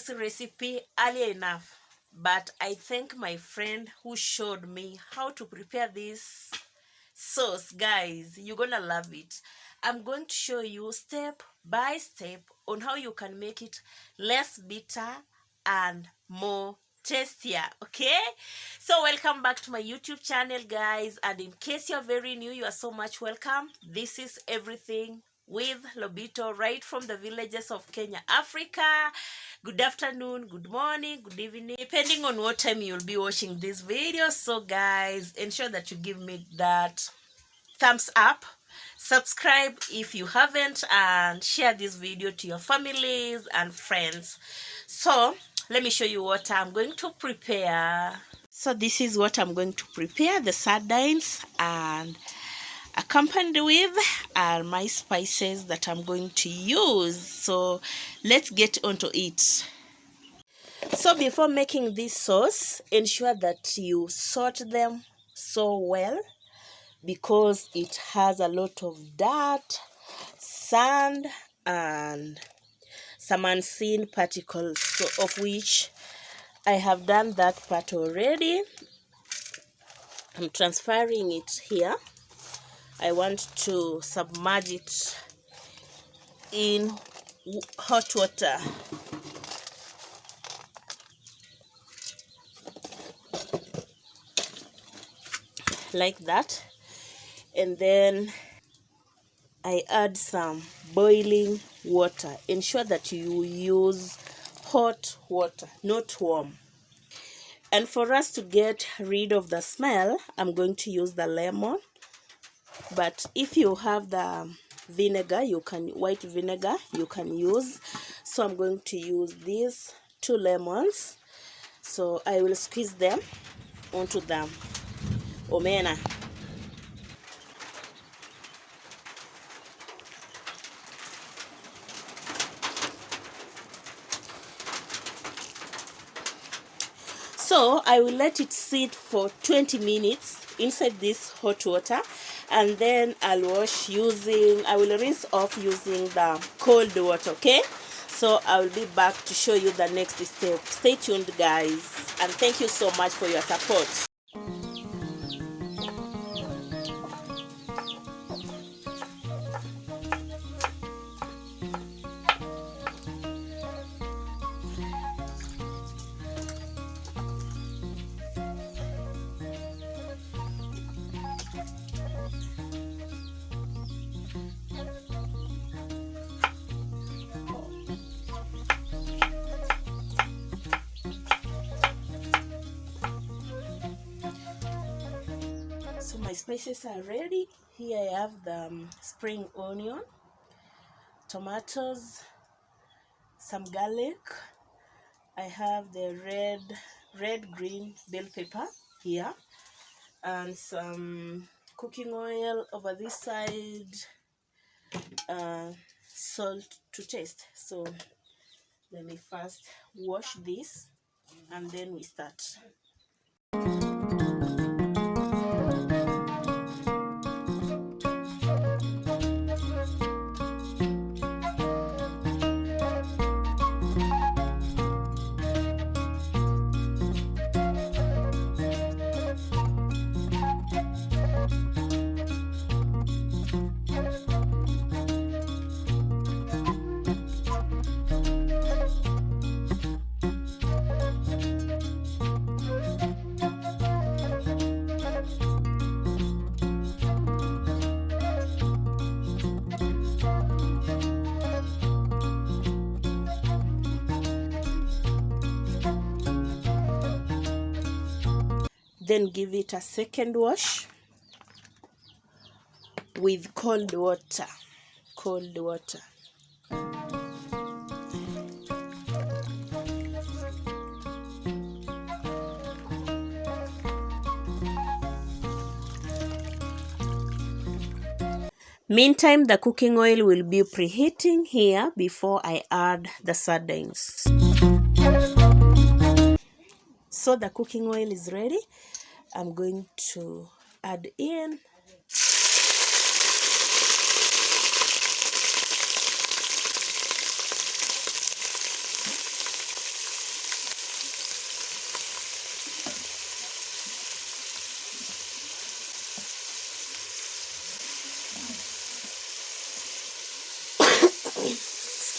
this recipe earlier enough, but I thank my friend who showed me how to prepare this sauce. Guys, you're gonna love it. I'm going to show you step by step on how you can make it less bitter and more tastier. Okay, so welcome back to my YouTube channel, guys, and in case you're very new, you are so much welcome. This is Everything with Lobito, right from the villages of Kenya, Africa. Good afternoon, good morning, good evening, depending on what time you'll be watching this video. So guys, ensure that you give me that thumbs up, subscribe if you haven't, and share this video to your families and friends. So let me show you what I'm going to prepare. So this is what I'm going to prepare: the sardines, and accompanied with are my spices that I'm going to use. So let's get onto it. So before making this sauce, ensure that you salt them so well, because it has a lot of dirt, sand, and some unseen particles, so of which I have done that part already. I'm transferring it here. I want to submerge it in hot water. Like that. And then I add some boiling water. Ensure that you use hot water, not warm. And for us to get rid of the smell, I'm going to use the lemon. But if you have the vinegar, white vinegar, you can use. So I'm going to use these 2 lemons. So I will squeeze them onto the omena. So I will let it sit for 20 minutes inside this hot water, and then I will rinse off using the cold water. Okay, so I will be back to show you the next step. Stay tuned, guys, and thank you so much for your support. So my spices are ready. Here I have the spring onion, tomatoes, some garlic. I have the red green bell pepper here, and some cooking oil over this side, salt to taste. So let me first wash this and then we start. Then give it a second wash with cold water. Meantime, the cooking oil will be preheating here before I add the sardines. So the cooking oil is ready. I'm going to add in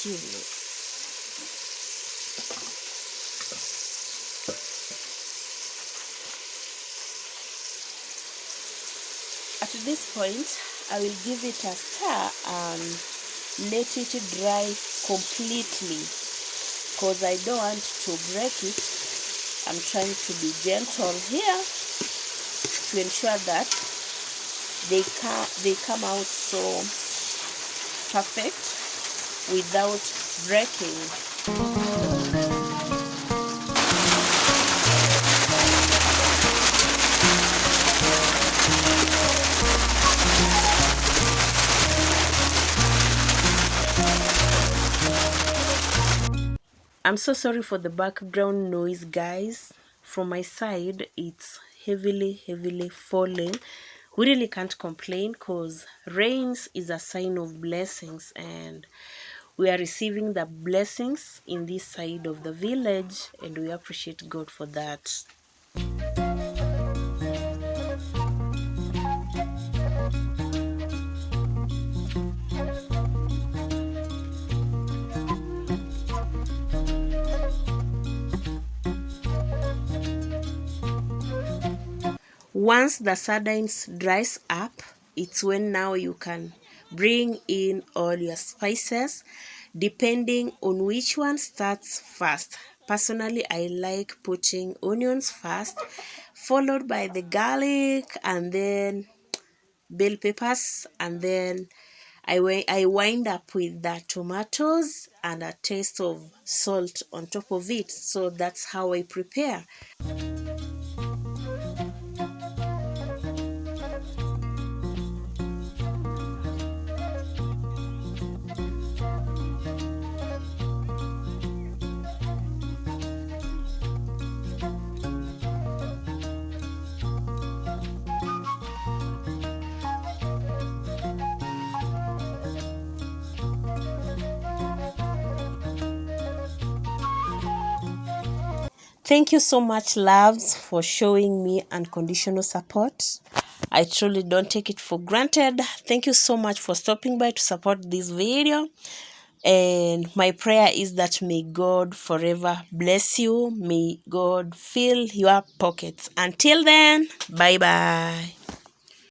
chili. At this point, I will give it a stir and let it dry completely because I don't want to break it. I'm trying to be gentle here to ensure that they come out so perfect without breaking. I'm so sorry for the background noise, guys. From my side, it's heavily falling. We really can't complain because rains is a sign of blessings, and we are receiving the blessings in this side of the village, and we appreciate God for that. Once the sardines dries up, it's when now you can bring in all your spices depending on which one starts first. Personally, I like putting onions first, followed by the garlic and then bell peppers, and then I wind up with the tomatoes and a taste of salt on top of it. So that's how I prepare. Thank you so much, loves, for showing me unconditional support. I truly don't take it for granted. Thank you so much for stopping by to support this video. And my prayer is that may God forever bless you. May God fill your pockets. Until then, bye bye.